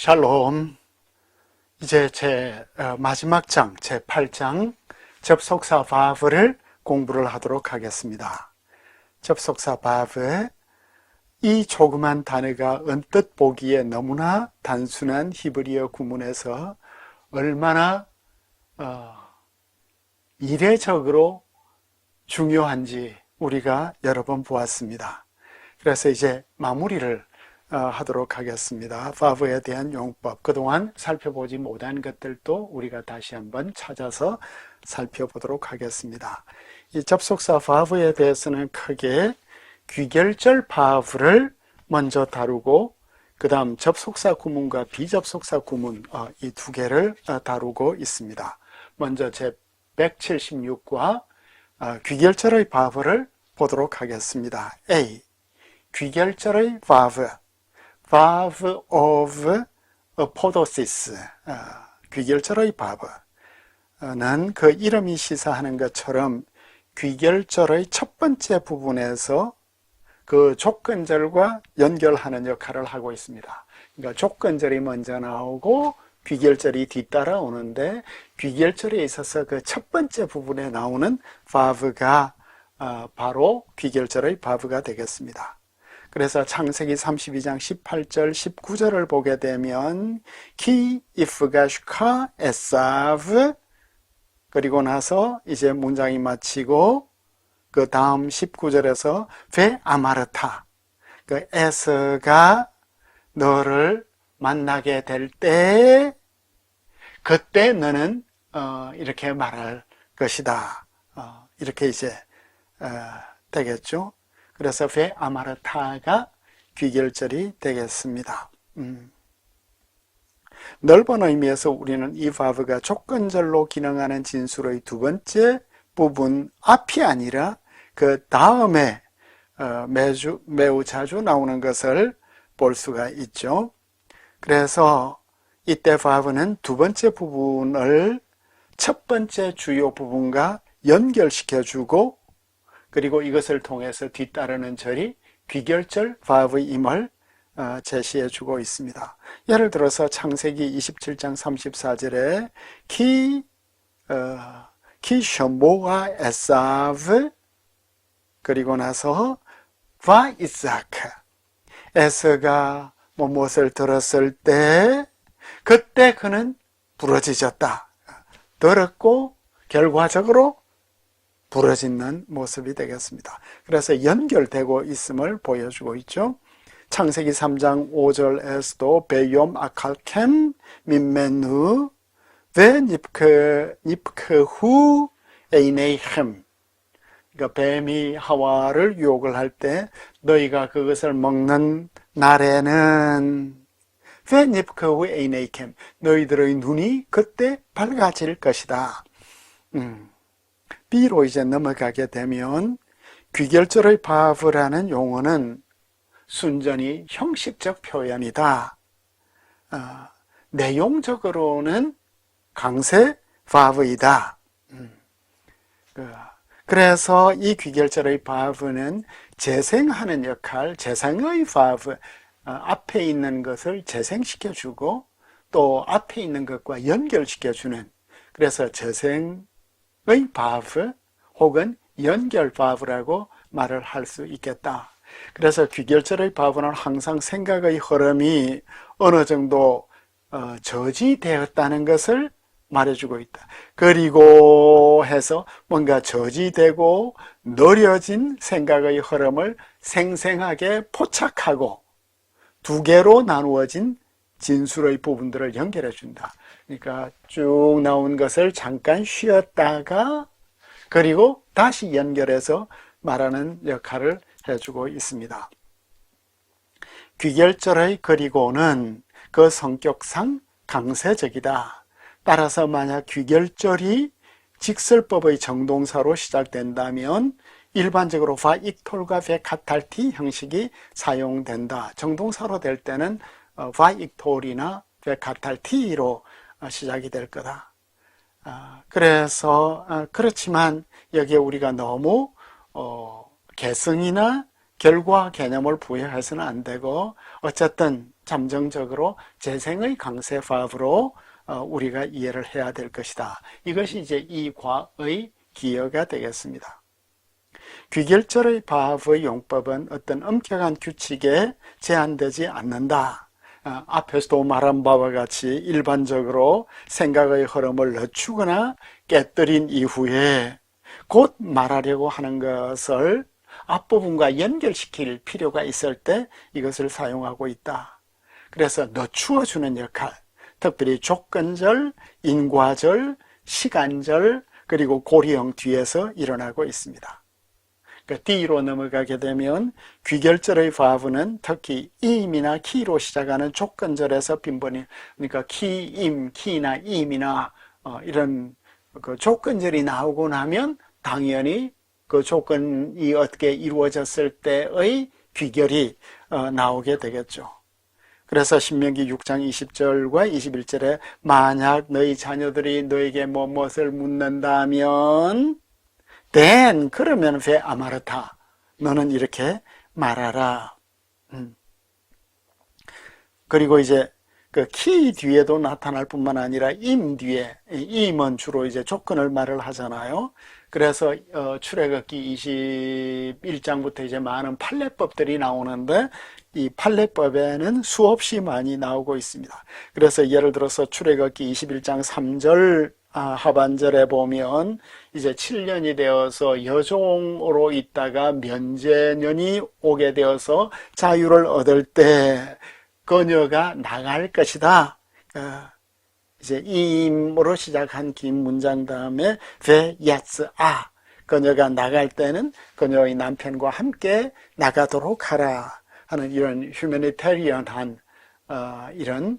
샬롬. 이제 제 마지막 장, 제 8장 접속사 바브를 공부를 하도록 하겠습니다. 접속사 바브, 이 조그만 단어가 언뜻 보기에 너무나 단순한 히브리어 구문에서 얼마나 이례적으로 중요한지 우리가 여러 번 보았습니다. 그래서 이제 마무리를 하도록 하겠습니다. 바브에 대한 용법, 그동안 살펴보지 못한 것들도 우리가 다시 한번 찾아서 살펴보도록 하겠습니다. 이 접속사 바브에 대해서는 크게 귀결절 바브를 먼저 다루고, 그 다음 접속사 구문과 비접속사 구문, 이 두 개를 다루고 있습니다. 먼저 제 176과 귀결절의 바브를 보도록 하겠습니다. A. 귀결절의 바브, verb of apodosis, 귀결절의 바브는 그 이름이 시사하는 것처럼 귀결절의 첫 번째 부분에서 그 조건절과 연결하는 역할을 하고 있습니다. 그러니까 조건절이 먼저 나오고 귀결절이 뒤따라 오는데, 귀결절에 있어서 그 첫 번째 부분에 나오는 verb가 바로 귀결절의 verb가 되겠습니다. 그래서 창세기 32장 18절 19절을 보게 되면 키 이프가슈카 에사브, 그리고 나서 이제 문장이 마치고 그 다음 19절에서 베 아마르타, 그 에서가 너를 만나게 될 때 그때 너는 이렇게 말할 것이다, 이렇게 이제 되겠죠. 그래서 베 아마르타가 귀결절이 되겠습니다. 넓은 의미에서 우리는 이 바브가 조건절로 기능하는 진술의 두 번째 부분 앞이 아니라 그 다음에 매우 자주 나오는 것을 볼 수가 있죠. 그래서 이때 바브는 두 번째 부분을 첫 번째 주요 부분과 연결시켜주고, 그리고 이것을 통해서 뒤따르는 절이 귀결절 바브임을 제시해주고 있습니다. 예를 들어서 창세기 27장 34절에 키 셔모아 에사브, 그리고 나서 바 이삭, 에서가 무엇을 들었을 때 그때 그는 부러지졌다, 들었고 결과적으로 부러지는 모습이 되겠습니다. 그래서 연결되고 있음을 보여주고 있죠. 창세기 3장 5절에서도 베욤 아칼캠 민메누 베 닙크후 에이네이햄, 그러니까 뱀이 하와를 유혹을 할 때 너희가 그것을 먹는 날에는 베 닙크후 에이네이햄, 너희들의 눈이 그때 밝아질 것이다. B로 이제 넘어가게 되면 귀결절의 바브라는 용어는 순전히 형식적 표현이다. 내용적으로는 강세 바브이다. 그래서 이 귀결절의 바브는 재생하는 역할, 재생의 바브, 앞에 있는 것을 재생시켜주고 또 앞에 있는 것과 연결시켜주는, 그래서 재생 의 바브 혹은 연결 바브라고 말을 할 수 있겠다. 그래서 귀결절의 바브는 항상 생각의 흐름이 어느 정도 저지되었다는 것을 말해주고 있다. 그리고 해서 뭔가 저지되고 느려진 생각의 흐름을 생생하게 포착하고 두 개로 나누어진 진술의 부분들을 연결해 준다. 그러니까 쭉 나온 것을 잠깐 쉬었다가 그리고 다시 연결해서 말하는 역할을 해주고 있습니다. 귀결절의 그리고는 그 성격상 강세적이다. 따라서 만약 귀결절이 직설법의 정동사로 시작된다면 일반적으로 바익톨과 베카탈티 형식이 사용된다. 정동사로 될 때는 바익톨이나 베카탈티로 시작이 될 거다. 그래서 그렇지만 여기에 우리가 너무 개성이나 결과 개념을 부여해서는 안 되고 어쨌든 잠정적으로 재생의 강세 파브로 우리가 이해를 해야 될 것이다. 이것이 이제 이 과의 기여가 되겠습니다. 귀결절의 바브의 용법은 어떤 엄격한 규칙에 제한되지 않는다. 앞에서도 말한 바와 같이 일반적으로 생각의 흐름을 늦추거나 깨뜨린 이후에 곧 말하려고 하는 것을 앞부분과 연결시킬 필요가 있을 때 이것을 사용하고 있다. 그래서 늦추어주는 역할, 특별히 조건절, 인과절, 시간절, 그리고 고리형 뒤에서 일어나고 있습니다. D로 넘어가게 되면 귀결절의 바브는 특히 임이나 키로 시작하는 조건절에서 빈번히, 그러니까 키임, 키나 임이나 이런 그 조건절이 나오고 나면 당연히 그 조건이 어떻게 이루어졌을 때의 귀결이 나오게 되겠죠. 그래서 신명기 6장 20절과 21절에 만약 너희 자녀들이 너에게 무엇을 묻는다면 then 그러면 왜 아마르타 너는 이렇게 말하라. 그리고 이제 그 키 뒤에도 나타날 뿐만 아니라 임 뒤에, 임은 주로 이제 조건을 말을 하잖아요. 그래서 출애굽기 21장부터 이제 많은 판례법들이 나오는데 이 판례법에는 수없이 많이 나오고 있습니다. 그래서 예를 들어서 출애굽기 21장 3절 하반절에 보면 이제 7년이 되어서 여종으로 있다가 면제년이 오게 되어서 자유를 얻을 때 그녀가 나갈 것이다. 이제 임으로 시작한 긴 문장 다음에 베야츠아 그녀가 나갈 때는 그녀의 남편과 함께 나가도록 하라 하는 이런 휴머니테리언한 이런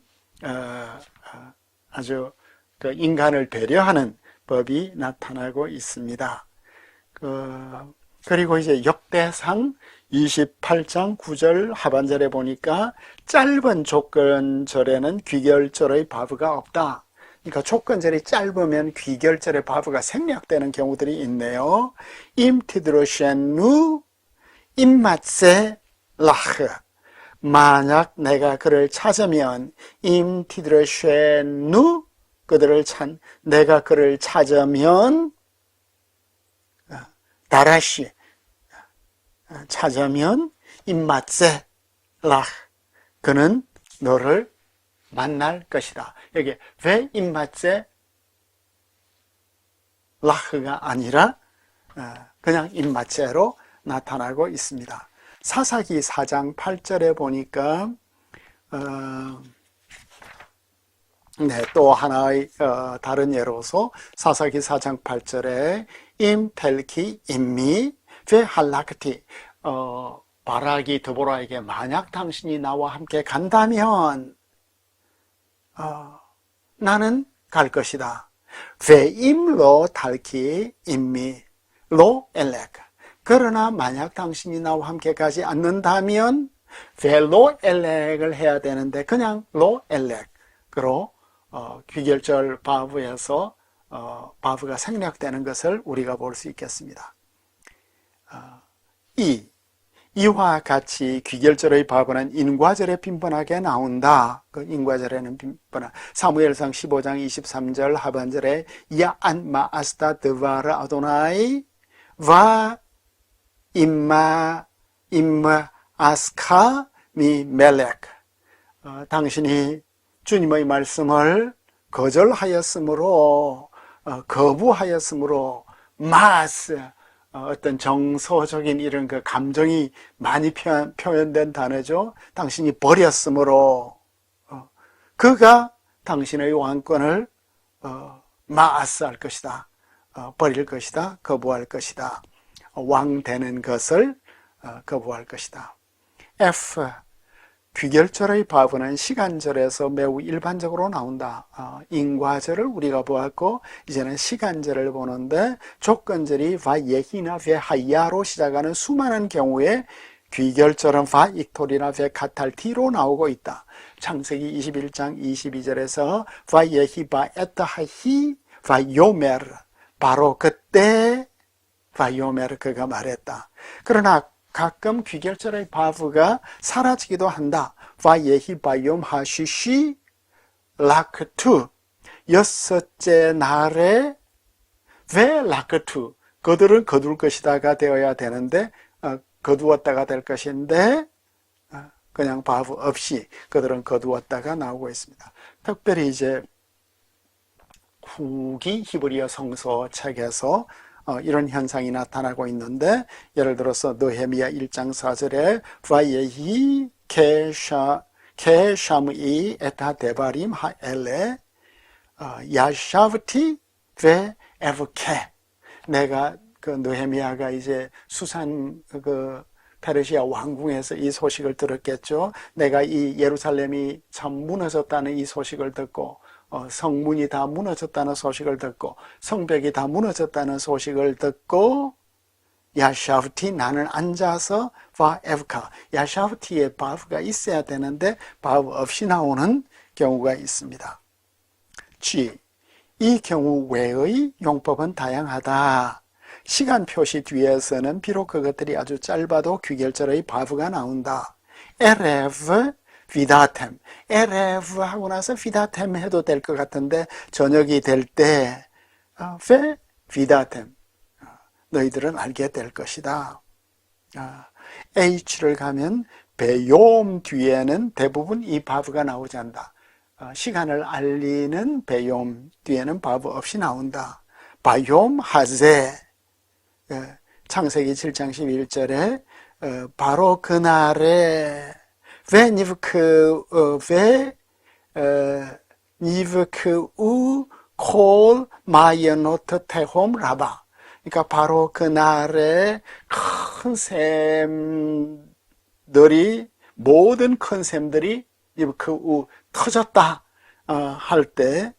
아주 그 인간을 배려하는 법이 나타나고 있습니다. 그리고 이제 역대상 28장 9절 하반절에 보니까 짧은 조건절에는 귀결절의 바브가 없다. 그러니까 조건절이 짧으면 귀결절의 바브가 생략되는 경우들이 있네요. 임티드로셴누 임마세 라흐 만약 내가 그를 찾으면 임티드로셴누 내가 그를 찾으면 다라시 찾으면 임마세 라 그는 너를 만날 것이다. 여기 왜 임마세 라흐가 아니라 그냥 임마세로 나타나고 있습니다. 사사기 4장 8절에 보니까 또 하나의 다른 예로서 사사기 4장 8절에 임텔키 임미 베 할라크티 바락이 드보라에게 만약 당신이 나와 함께 간다면 나는 갈 것이다. 베 임로 탈키 임미 로 엘렉 그러나 만약 당신이 나와 함께 가지 않는다면 베 로 엘렉을 해야 되는데 그냥 로 엘렉으로 귀결절 바브에서 바브가 생략되는 것을 우리가 볼 수 있겠습니다. 이와 같이 귀결절의 바브는 인과절에 빈번하게 나온다. 그 인과절에는 빈번한 사무엘상 15장 23절 하반절에 야안 마아스타 드바르 아도나이 와 임마 아스카 미 멜렉 당신이 주님의 말씀을 거절하였으므로 거부하였으므로 마스 어떤 정서적인 이런 그 감정이 많이 표현된 단어죠. 당신이 버렸으므로 그가 당신의 왕권을 마아스할 것이다. 버릴 것이다. 거부할 것이다. 왕 되는 것을 거부할 것이다. F 귀결절의 바브는 시간절에서 매우 일반적으로 나온다. 인과절을 우리가 보았고 이제는 시간절을 보는데 조건절이 바예히나 베하야로 시작하는 수많은 경우에 귀결절은 바익토리나 베카탈티로 나오고 있다. 창세기 21장 22절에서 바예히 바에타하히 바요메르 바로 그때 바요메르 그가 말했다. 그러나 가끔 귀결절의 바브가 사라지기도 한다. 바예히 바이옴 하시시 라크투 여섯째 날에 왜 라크투 그들은 거둘 것이다가 되어야 되는데 거두었다가 될 것인데 그냥 바브 없이 그들은 거두었다가 나오고 있습니다. 특별히 이제 후기 히브리어 성서 책에서 이런 현상이 나타나고 있는데, 예를 들어서 느헤미야 1장 4절에 바예히 케샴이 에타 데바림 하엘레 야샤브티 베 에브케. 내가 그 느헤미야가 이제 수산 페르시아 왕궁에서 이 소식을 들었겠죠. 내가 이 예루살렘이 참 무너졌다는 이 소식을 듣고 성문이 다 무너졌다는 소식을 듣고 성벽이 다 무너졌다는 소식을 듣고 야샤브티 나는 앉아서 바에브카 야샤브티에 바브가 있어야 되는데 바브 없이 나오는 경우가 있습니다. G. 이 경우 외의 용법은 다양하다. 시간 표시 뒤에서는 비록 그것들이 아주 짧아도 귀결절의 바브가 나온다. 에레브 비다템. 에레브 하고 나서 비다템 해도 될 것 같은데 저녁이 될 때 페 비다템. 너희들은 알게 될 것이다. H를 가면 베욤 뒤에는 대부분 이 바브가 나오지 않는다. 시간을 알리는 베욤 뒤에는 바브 없이 나온다. 바욤 하제. 창세기 7장 11절에 바로 그날에 왜 니브크 우 콜 마이어노트 테홈 라바. 그러니까 바로 그날에 큰 샘들이 모든 큰 샘들이 니브크 우 터졌다 할 때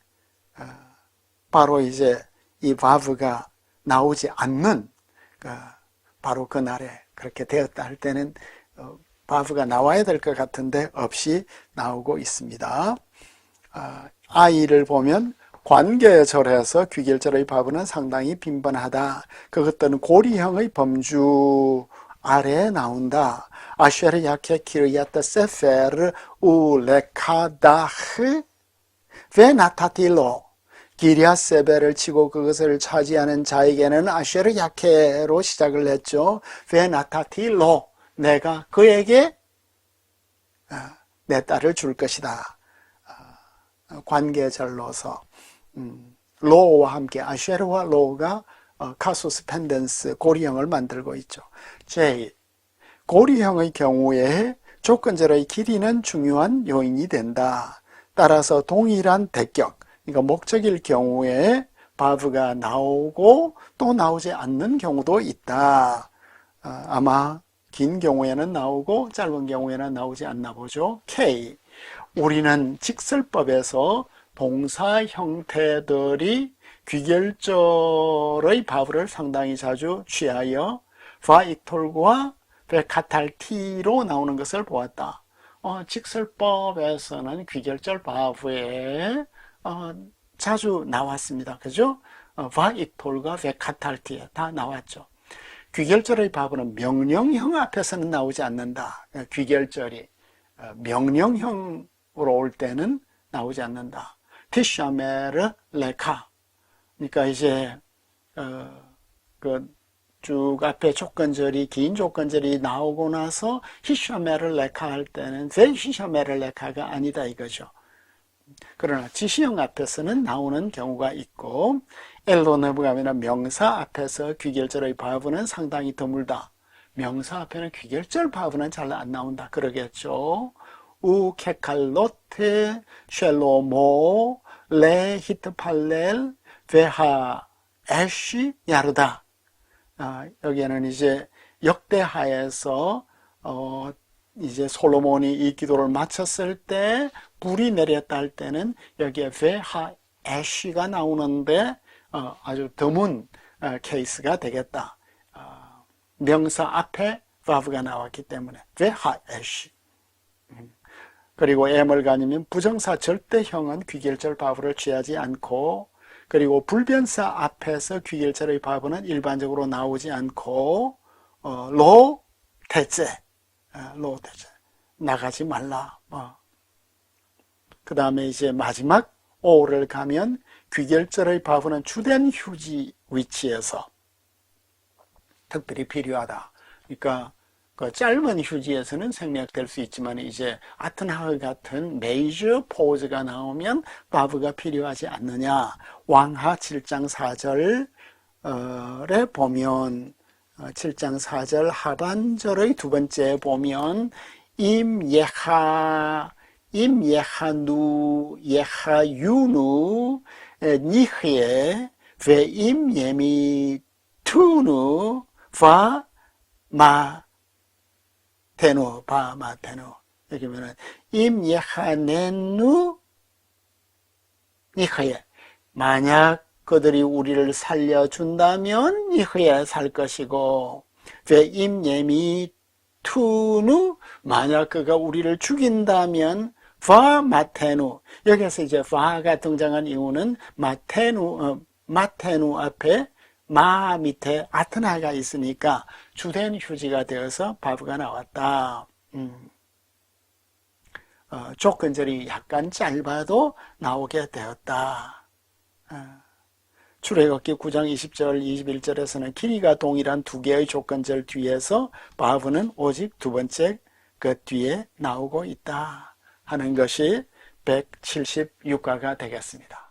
바로 이제 이 바브가 나오지 않는 바로 그날에 그렇게 되었다 할 때는 바브가 나와야 될 것 같은데 없이 나오고 있습니다. I를 보면 관계절에서 귀결절의 바브는 상당히 빈번하다. 그것들은 고리형의 범주 아래에 나온다. 아쉐르 야케 키르야타 세페르 우레카다흐 베나타틸로 기리아세베를 치고 그것을 차지하는 자에게는 아쉐르 야케로 시작을 했죠. 베나타틸로 내가 그에게 내 딸을 줄 것이다. 관계절로서 로와 함께 아쉐르와 로가 카수스 펜덴스 고리형을 만들고 있죠. J. 고리형의 경우에 조건절의 길이는 중요한 요인이 된다. 따라서 동일한 대격, 그러니까 목적일 경우에 바브가 나오고 또 나오지 않는 경우도 있다. 아마 긴 경우에는 나오고 짧은 경우에는 나오지 않나 보죠. K. 우리는 직설법에서 동사 형태들이 귀결절의 바브를 상당히 자주 취하여 바익톨과 베카탈티로 나오는 것을 보았다. 직설법에서는 귀결절 바브에 자주 나왔습니다. 그죠? 바익톨과 베카탈티에 다 나왔죠. 귀결절의 바브는 명령형 앞에서는 나오지 않는다. 귀결절이 명령형으로 올 때는 나오지 않는다. 티샤메르 레카. 그러니까 이제 쭉 앞에 조건절이 긴 조건절이 나오고 나서 히샤메르 레카 할 때는 제 히샤메르 레카가 아니다 이거죠. 그러나 지시형 앞에서는 나오는 경우가 있고 엘로네브가미나 명사 앞에서 귀결절의 바브는 상당히 드물다. 명사 앞에는 귀결절 바브는 잘 안 나온다 그러겠죠. 우케칼로테 쉘로모 레 히트팔렐 베하 에쉬 야르다. 여기에는 이제 역대하에서 이제 솔로몬이 이 기도를 마쳤을 때 불이 내렸다 할 때는 여기에 베하 에쉬가 나오는데 아주 드문 케이스가 되겠다. 명사 앞에 바브가 나왔기 때문에 베하 에쉬. 그리고 M을가니면 부정사 절대형은 귀결절 바브를 취하지 않고, 그리고 불변사 앞에서 귀결절의 바브는 일반적으로 나오지 않고 로 대체, 로 대체. 나가지 말라. 그 다음에 이제 마지막 5를 가면 귀결절의 바브는 주된 휴지 위치에서 특별히 필요하다. 그러니까 그 짧은 휴지에서는 생략될 수 있지만 이제 아튼하흐 같은 메이저 포즈가 나오면 바브가 필요하지 않느냐. 왕하 7장 4절에 보면 7장 4절 하반절의 두 번째 보면 임예하누 예하유누 니흐에 veim예미투누 바마테누 여기 보면 임예하넨누 니흐에 만약 그들이 우리를 살려준다면 니흐에 살 것이고 veim예미투누 만약 그가 우리를 죽인다면 마테누 여기서 이제 바가 등장한 이유는 마테누 앞에 마 밑에 아트나가 있으니까 주된 휴지가 되어서 바브가 나왔다. 조건절이 약간 짧아도 나오게 되었다. 출애굽기 9장 20절 21절에서는 길이가 동일한 두 개의 조건절 뒤에서 바브는 오직 두 번째 그 뒤에 나오고 있다 하는 것이 176가가 되겠습니다.